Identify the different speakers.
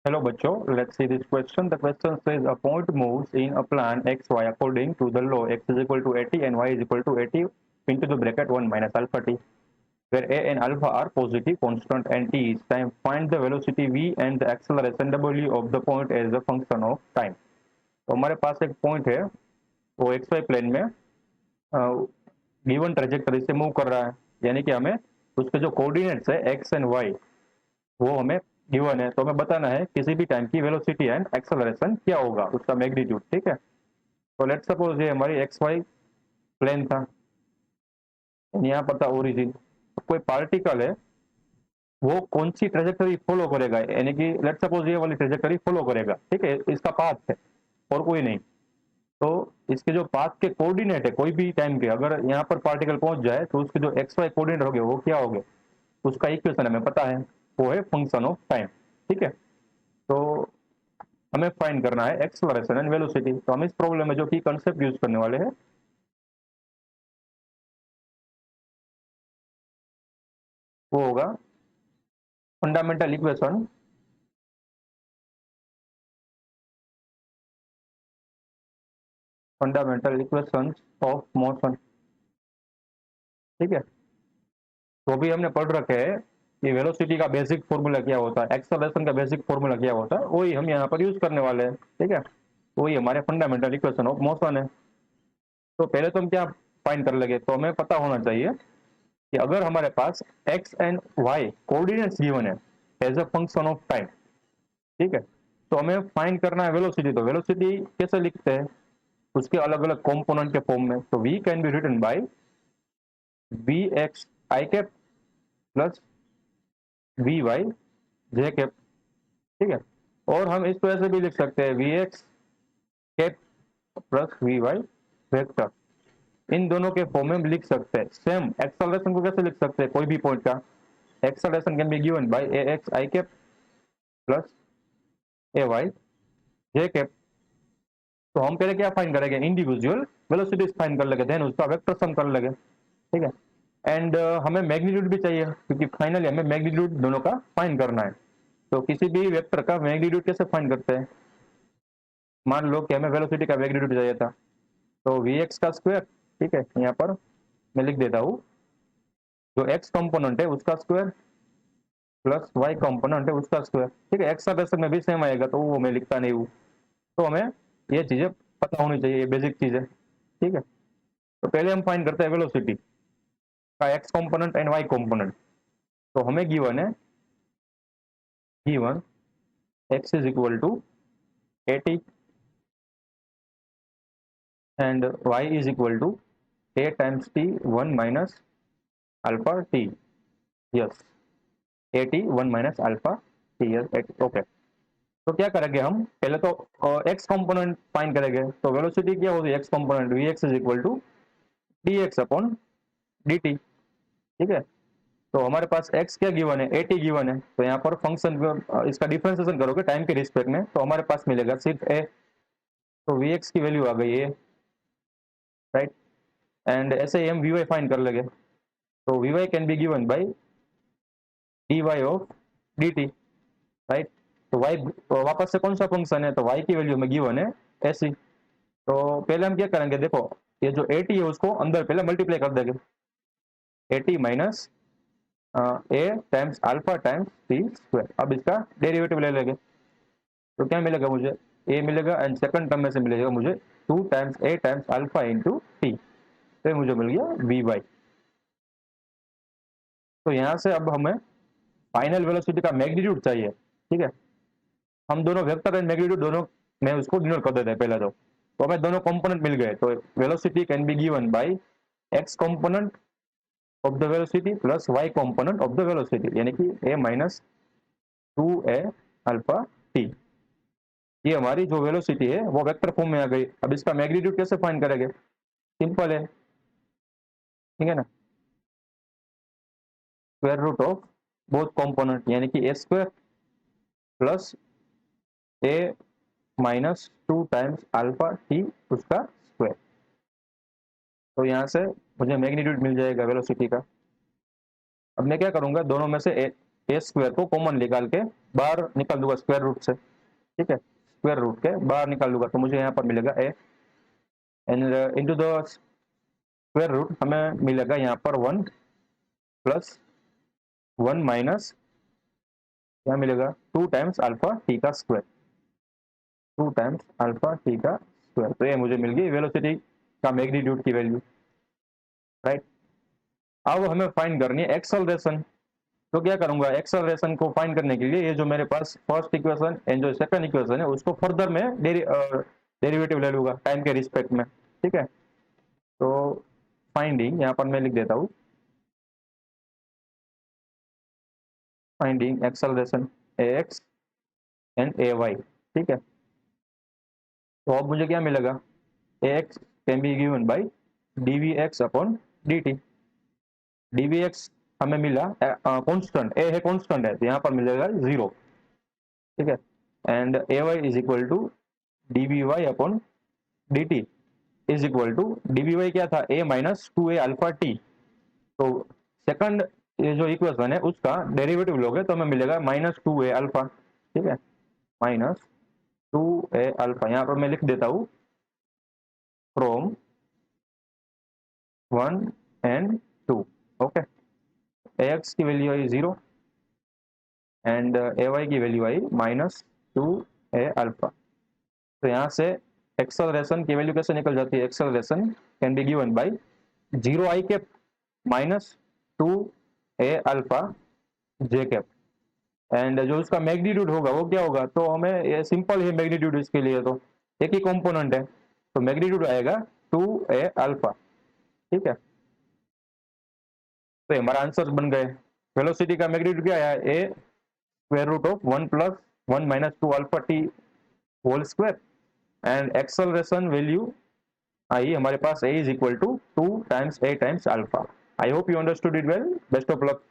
Speaker 1: Hello बच्चों, let's see this question. The question says a point moves in a plan xy according to the law x is equal to 80 and y is equal to 80 into the bracket 1 minus alpha t, where a and alpha are positive constant and t is time. Find the velocity v and the acceleration w of the point as a function of time. तो हमारे पास एक point है, वो x Y plane में given trajectory से move कर रहा है, यानी कि हमें उसके जो कोऑर्डिनेट्स है एक्स एंड वाई वो हमें गिवन है, तो हमें बताना है किसी भी टाइम की वेलोसिटी एंड एक्सेलरेशन क्या होगा, उसका मैग्नीट्यूड। ठीक है, तो लेट्स सपोज ये हमारी एक्स वाई प्लेन था, यहाँ पर था ओरिजिन। कोई पार्टिकल है, वो कौन सी ट्रेजेक्टरी फॉलो करेगा, यानी कि लेट्स सपोज ये वाली ट्रेजेक्टरी फॉलो करेगा। ठीक है, इसका पाथ है और कोई नहीं, तो इसके जो पाथ के कोऑर्डिनेट है कोई भी टाइम के, अगर यहाँ पर पार्टिकल पहुंच जाए तो उसके जो एक्स वाई कोऑर्डिनेट होंगे वो क्या होंगे, उसका इक्वेशन हमें पता है, वो है फंक्शन ऑफ टाइम। ठीक है, तो हमें फाइंड करना है एक्सेलरेशन एंड वेलोसिटी। तो हम इस प्रॉब्लम में जो की कंसेप्ट यूज करने वाले हैं वो होगा फंडामेंटल इक्वेशन ऑफ मोशन। ठीक है, तो भी हमने पढ़ रखे हैं कि वेलोसिटी का बेसिक फॉर्मूला क्या होता है, एक्सेलरेशन का बेसिक फॉर्मूला क्या होता है, वही हम यहाँ पर यूज करने वाले हैं। ठीक है, वही हमारे फंडामेंटल इक्वेशन ऑफ मोशन है। तो पहले तो हम क्या फाइंड कर लेंगे, तो हमें पता होना चाहिए कि अगर हमारे पास x and y coordinates given है as a function of time, ठीक है, तो हमें फाइंड करना है वेलोसिटी। तो वेलोसिटी कैसे लिखते हैं, उसके अलग अलग कंपोनेंट के फॉर्म में। तो v can be written by v x i cap plus v y j cap. ठीक है, और हम इसको ऐसे भी लिख सकते हैं v x cap plus v y vector. इन दोनों के फॉर्म में हम लिख सकते हैं। सेम एक्सेलरेशन को कैसे लिख सकते हैं, कोई भी पॉइंट का acceleration can be given by a x i cap plus a y j cap. तो हम पहले क्या फाइंड करेंगे, इंडिविजुअल वेलोसिटीज फाइंड कर लेंगे, देन उसका वेक्टर सम कर लेंगे। ठीक है, एंड हमें मैग्नीट्यूड भी चाहिए, क्योंकि फाइनली हमें मैग्नीट्यूड दोनों का फाइंड करना है। तो किसी भी वेक्टर का मैग्नीट्यूड कैसे फाइंड करते हैं, मान लो कि हमें वेलोसिटी का मैग्नीट्यूड चाहिए था, तो वी एक्स का स्क्वायर। ठीक है, यहाँ पर मैं लिख देता हूँ, जो एक्स कंपोनेंट है उसका स्क्वायर प्लस वाई कंपोनेंट है उसका स्क्वायर। ठीक है, एक्सेलरेशन में भी सेम आएगा, तो वो मैं लिखता नहीं हूँ। तो हमें ये चीजें पता होनी चाहिए, ये बेसिक चीज है। ठीक है, तो पहले हम फाइंड करते हैं वेलोसिटी का x component and y component. तो हमें गिवन है, given x is equal to 80 and y is equal to a times t 1 minus alpha t. Yes, 80 1 minus alpha t. Yes, okay. तो क्या करेंगे हम, पहले तो x कंपोनेंट फाइंड करेंगे। तो वेलोसिटी क्या होगी, x component vx is equal to dx upon dt। ठीक है, तो हमारे पास x क्या गिवन है, 80 गिवन है, तो यहाँ पर फंक्शन इसका डिफरेंशिएशन करोगे टाइम के रिस्पेक्ट में, तो हमारे पास मिलेगा सिर्फ a। तो vx की वैल्यू आ गई है, राइट। एंड ऐसे ही हम वी वाई फाइंड कर लेंगे। तो v y can be given by d y of d t, right. तो वाई वापस से कौन सा फंक्शन है, तो वाई की वैल्यू में गिवन है ऐसी। तो पहले हम क्या करेंगे, देखो ये जो 80 है उसको अंदर पहले मल्टीप्लाई कर देंगे, 80 minus a times alpha times t square. अब इसका डेरिवेटिव ले लेंगे, तो क्या मिलेगा मुझे, ए मिलेगा एंड सेकंड टर्म में से मिलेगा मुझे 2 टाइम्स ए टाइम्स अल्फा इंटू टी, तो मुझे मिल गया वी वाई। तो यहाँ से अब हमें फाइनल वेलोसिटी का मैग्नीट्यूड चाहिए। ठीक है, हम दोनों वेक्टर एंड मैग्नीट्यूड दोनों में उसको डिनोट कर देते हैं पहले तो हमें दोनों कंपोनेंट मिल गए। तो velocity can be given by x component of the velocity plus y component of the velocity, यानी कि a minus 2 a alpha t. ये हमारी जो वेलोसिटी है वो वेक्टर फॉर्म में आ गई। अब इसका मैग्नीट्यूड कैसे फाइंड करेंगे, सिंपल है, ठीक है ना, square root of both component, यानी कि a square plus a minus 2 times alpha t उसका स्क्वायर। तो यहाँ से मुझे मैग्नीट्यूड मिल जाएगा वेलोसिटी का। अब मैं क्या करूंगा, दोनों में से ए स्क्वायर को कॉमन निकाल के बाहर निकाल दूंगा स्क्वायर रूट से, ठीक है, स्क्वायर रूट के बाहर निकाल दूंगा तो मुझे यहाँ पर मिलेगा a, and into the square root हमें मिलेगा यहाँ पर 1 प्लस 1 माइनस क्या मिलेगा 2 टाइम्स अल्फा टी का स्क्वायर, 2 टाइम्स अल्फा टी का स्क्वायर। तो ये मुझे मिल गई वेलोसिटी का मैग्नीट्यूड की वैल्यू, राइट। अब हमें फाइंड करनी है एक्सेलरेशन। तो क्या करूंगा, एक्सेलरेशन को फाइंड करने के लिए ये जो मेरे पास फर्स्ट इक्वेशन एंड जो सेकंड इक्वेशन है उसको फर्दर में डेरिवेटिव ले लूंगा टाइम के रिस्पेक्ट में, ठीक है। तो फाइंडिंग यहाँ पर मैं लिख देता हूँ, finding acceleration ax and ay, ठीक है। तो अब मुझे क्या मिलेगा, ax can be given bye dvx upon dt। dvx हमें मिला कांस्टेंट, a है कांस्टेंट है तो यहाँ पर मिलेगा 0, ठीक है, and ay is equal to dvy upon dt is equal to dvy क्या था a minus 2a alpha t. तो सेकंड ये जो इक्वेशन है उसका डेरिवेटिव लोगे तो हमें मिलेगा माइनस 2a अल्फा, ठीक है, माइनस 2a अल्फा। यहाँ पर मैं लिख देता हूँ फ्रॉम 1 एंड 2, ओके। ax की वैल्यू आई 0 एंड ay की वैल्यू आई माइनस 2a अल्फा। तो यहाँ से एक्सेलरेशन की वैल्यू कैसे निकल जाती है, acceleration can be given bye 0 i cap minus 2a alpha J cap, and जो उसका मैग्नीट्यूड होगा वो क्या होगा, तो हमें ये सिंपल है मैग्नीट्यूड इसके लिए, तो एक ही कंपोनेंट है तो मैग्नीट्यूड आएगा 2a अल्फा, ठीक है। तो हमारा आंसर बन गए, वेलोसिटी का मैग्नीट्यूड क्या है, a square root of 1 plus 1 minus 2 alpha t whole square, and acceleration value आई हमारे पास a is equal to 2 times a times alpha. I hope you understood it well, best of luck.